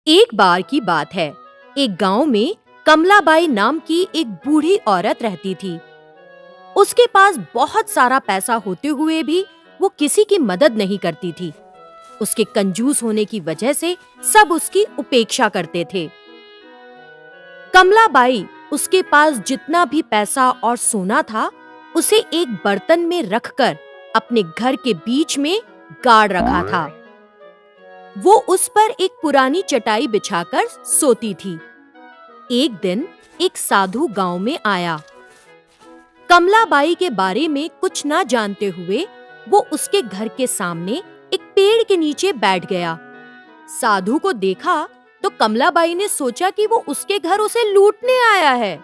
एक बार की बात है। एक गांव में कमलाबाई नाम की एक बूढ़ी औरत रहती थी। उसके पास बहुत सारा पैसा होते हुए भी वो किसी की मदद नहीं करती थी। उसके कंजूस होने की वजह से सब उसकी उपेक्षा करते थे। कमलाबाई उसके पास जितना भी पैसा और सोना था, उसे एक बर्तन में रखकर अपने घर के बीच में गाड़ रखा था। वो उस पर एक पुरानी चटाई बिछाकर सोती थी। एक दिन एक साधु गांव में आया। कमलाबाई के बारे में कुछ ना जानते हुए वो उसके घर के सामने एक पेड़ के नीचे बैठ गया। साधु को देखा तो कमलाबाई ने सोचा कि वो उसके घर उसे लूटने आया है,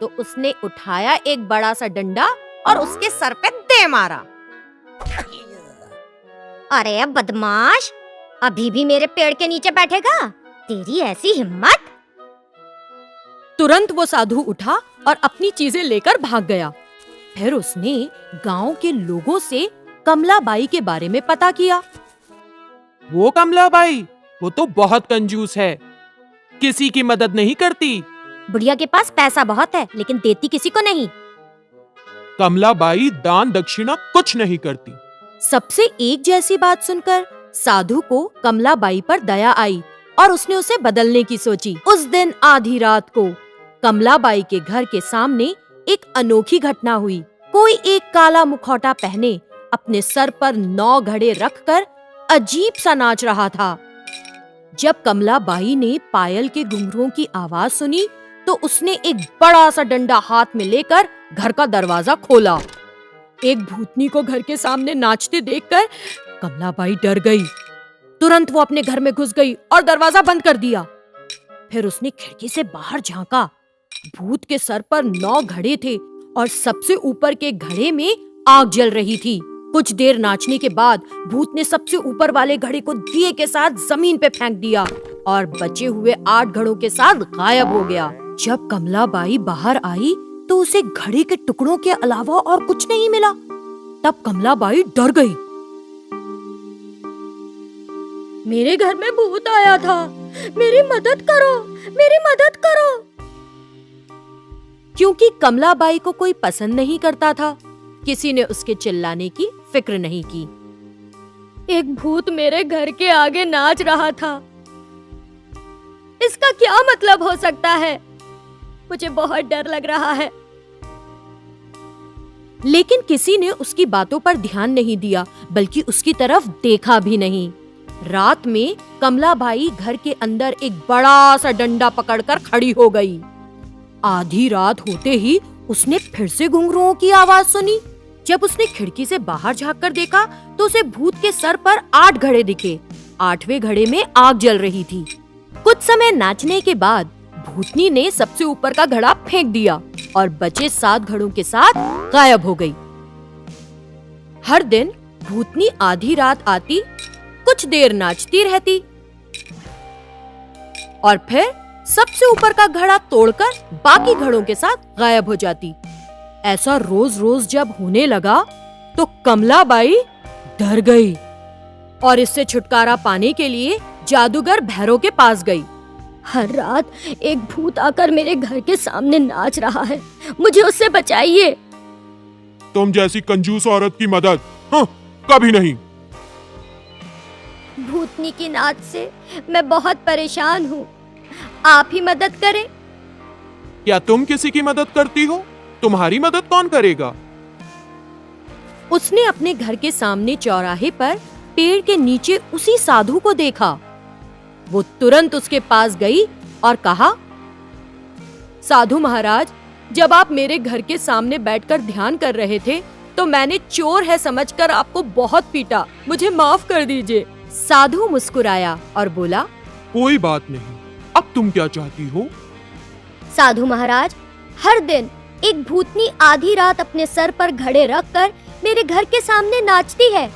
तो उसने उठाया एक बड़ा सा डंडा और उसके सर पे दे मारा। अरे बदमाश, अभी भी मेरे पेड़ के नीचे बैठेगा? तेरी ऐसी हिम्मत! तुरंत वो साधु उठा और अपनी चीजें लेकर भाग गया। फिर उसने गांव के लोगों से कमलाबाई के बारे में पता किया। वो कमलाबाई, वो तो बहुत कंजूस है, किसी की मदद नहीं करती। बुढ़िया के पास पैसा बहुत है, लेकिन देती किसी को नहीं। कमलाबाई दान दक्षिणा कुछ नहीं करती। सबसे एक जैसी बात सुनकर साधु को कमलाबाई पर दया आई और उसने उसे बदलने की सोची। उस दिन आधी रात को कमलाबाई के घर के सामने एक अनोखी घटना हुई। कोई एक काला मुखौटा पहने अपने सर पर 9 घड़े रखकर अजीब सा नाच रहा था। जब कमलाबाई ने पायल के घुंघरुओं की आवाज सुनी तो उसने एक बड़ा सा डंडा हाथ में लेकर घर का दरवाजा खोला। एक भूतनी को घर के सामने नाचते देखकर कमलाबाई डर गई। तुरंत वो अपने घर में घुस गई और दरवाजा बंद कर दिया। फिर उसने खिड़की से बाहर झांका। भूत के सर पर 9 घड़े थे और सबसे ऊपर के घड़े में आग जल रही थी। कुछ देर नाचने के बाद भूत ने सबसे ऊपर वाले घड़े को दिए के साथ जमीन पे फेंक दिया और बचे हुए 8 घड़ों के साथ गायब हो गया। जब कमलाबाई बाहर आई तो उसे घड़े के टुकड़ों के अलावा और कुछ नहीं मिला। तब कमलाबाई डर गई। मेरे घर में भूत आया था, मेरी मदद करो, मेरी मदद करो। क्योंकि कमलाबाई को कोई पसंद नहीं करता था, किसी ने उसके चिल्लाने की फिक्र नहीं की। एक भूत मेरे घर के आगे नाच रहा था, इसका क्या मतलब हो सकता है? मुझे बहुत डर लग रहा है। लेकिन किसी ने उसकी बातों पर ध्यान नहीं दिया, बल्कि उसकी तरफ देखा भी नहीं। रात में कमलाबाई घर के अंदर एक बड़ा सा डंडा पकड़कर खड़ी हो गई। आधी रात होते ही उसने फिर से घुंघरुओं की आवाज सुनी। जब उसने खिड़की से बाहर झांककर देखा तो उसे भूत के सर पर 8 घड़े दिखे। 8वें घड़े में आग जल रही थी। कुछ समय नाचने के बाद भूतनी ने सबसे ऊपर का घड़ा फेंक दिया और बचे 7 घड़ों के साथ गायब हो गई। हर दिन भूतनी आधी रात आती, कुछ देर नाचती रहती और फिर सबसे ऊपर का घड़ा तोड़कर बाकी घड़ों के साथ गायब हो जाती। ऐसा रोज रोज जब होने लगा तो कमलाबाई डर गई और इससे छुटकारा पाने के लिए जादूगर भैरव के पास गई। हर रात एक भूत आकर मेरे घर के सामने नाच रहा है, मुझे उससे बचाइए। तुम जैसी कंजूस औरत की मदद कभी नहीं। भूतनी की नाच से मैं बहुत परेशान हूँ, आप ही मदद करें। क्या तुम किसी की मदद करती हो? तुम्हारी मदद कौन करेगा? उसने अपने घर के सामने चौराहे पर पेड़ के नीचे उसी साधु को देखा। वो तुरंत उसके पास गई और कहा, साधु महाराज, जब आप मेरे घर के सामने बैठकर ध्यान कर रहे थे तो मैंने चोर है समझकर आपको बहुत पीटा, मुझे माफ कर दीजिए। साधु मुस्कुराया और बोला, कोई बात नहीं, अब तुम क्या चाहती हो? साधु महाराज, हर दिन एक भूतनी आधी रात अपने सर पर घड़े रखकर मेरे घर के सामने नाचती है।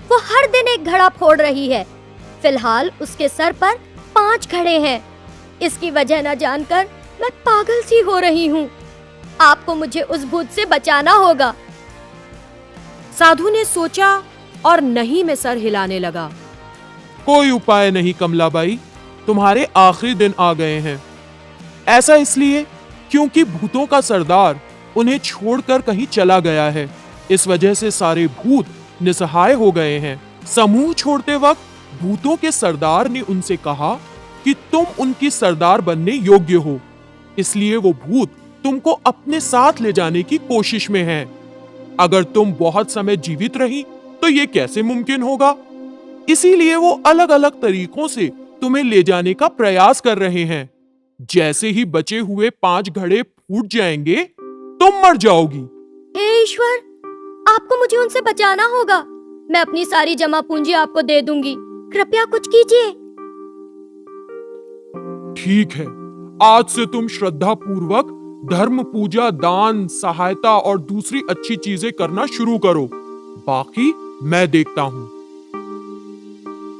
वो हर दिन एक घड़ा फोड़ रही है। फिलहाल उसके सर पर 5 घड़े हैं। इसकी वजह न जानकर मैं पागल सी हो रही हूँ। आपको मुझे उस भूत से बचाना होगा। साधु ने सोचा और नहीं में सर हिलाने लगा। कोई उपाय नहीं कमलाबाई, तुम्हारे आखिरी दिन आ गए हैं। ऐसा इसलिए क्योंकि भूतों का सरदार उन्हें छोड़कर कहीं चला गया है। इस वजह से सारे भूत निसहाय हो गए हैं। समूह छोड़ते वक्त भूतों के सरदार ने उनसे कहा कि तुम उनकी सरदार बनने योग्य हो, इसलिए वो भूत तुमको अपने साथ ले जाने की कोशिश में हैं। अगर तुम बहुत समय जीवित रही तो ये कैसे मुमकिन होगा? इसीलिए वो अलग अलग तरीकों से तुम्हें ले जाने का प्रयास कर रहे हैं। जैसे ही बचे हुए 5 घड़े फूट जाएंगे, तुम मर जाओगी। हे ईश्वर, आपको मुझे उनसे बचाना होगा। मैं अपनी सारी जमा पूंजी आपको दे दूंगी, कृपया कुछ कीजिए। ठीक है, आज से तुम श्रद्धा पूर्वक धर्म, पूजा, दान, सहायता और दूसरी अच्छी चीजें करना शुरू करो। बाकी मैं देखता हूँ।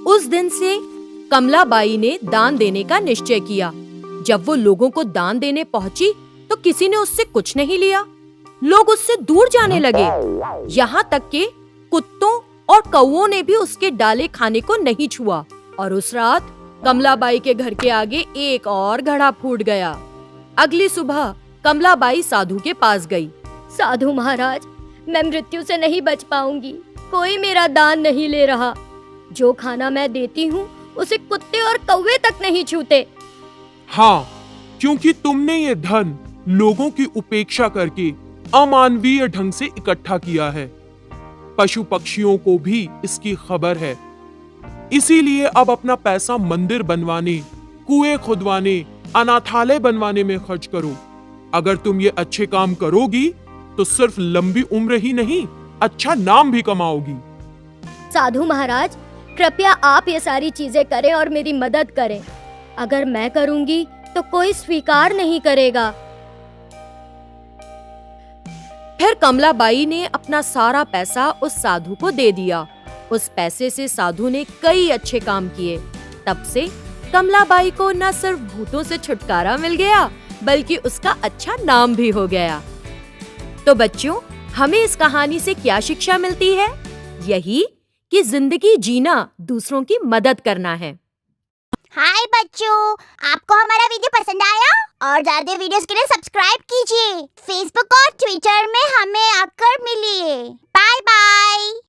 उस दिन से कमलाबाई ने दान देने का निश्चय किया। जब वो लोगों को दान देने पहुंची तो किसी ने उससे कुछ नहीं लिया। लोग उससे दूर जाने लगे। यहाँ तक कि कुत्तों और कौओं ने भी उसके डाले खाने को नहीं छुआ। और उस रात कमलाबाई के घर के आगे एक और घड़ा फूट गया। अगली सुबह कमलाबाई साधु के पास गई। साधु महाराज, मैं मृत्यु से नहीं बच पाऊंगी। कोई मेरा दान नहीं ले रहा। जो खाना मैं देती हूँ उसे कुत्ते और कौवे तक नहीं छूते। हाँ, क्योंकि तुमने ये धन लोगों की उपेक्षा करके अमानवीय ढंग से इकट्ठा किया है। पशु पक्षियों को भी इसकी खबर है। इसीलिए अब अपना पैसा मंदिर बनवाने, कुएं खुदवाने, अनाथालय बनवाने में खर्च करो। अगर तुम ये अच्छे काम करोगी तो सिर्फ लंबी उम्र ही नहीं, अच्छा नाम भी कमाओगी। साधु महाराज, कृपया आप ये सारी चीजें करें और मेरी मदद करें। अगर मैं करूंगी तो कोई स्वीकार नहीं करेगा। फिर कमलाबाई ने अपना सारा पैसा उस साधु को दे दिया। उस पैसे से साधु ने कई अच्छे काम किए। तब से कमलाबाई को न सिर्फ भूतों से छुटकारा मिल गया, बल्कि उसका अच्छा नाम भी हो गया। तो बच्चों, हमें इस कहानी से क्या शिक्षा मिलती है? यही कि जिंदगी जीना दूसरों की मदद करना है। हाय बच्चों, आपको हमारा वीडियो पसंद आया? और ज्यादा वीडियोस के लिए सब्सक्राइब कीजिए। फेसबुक और ट्विटर में हमें आकर मिलिए। Bye bye.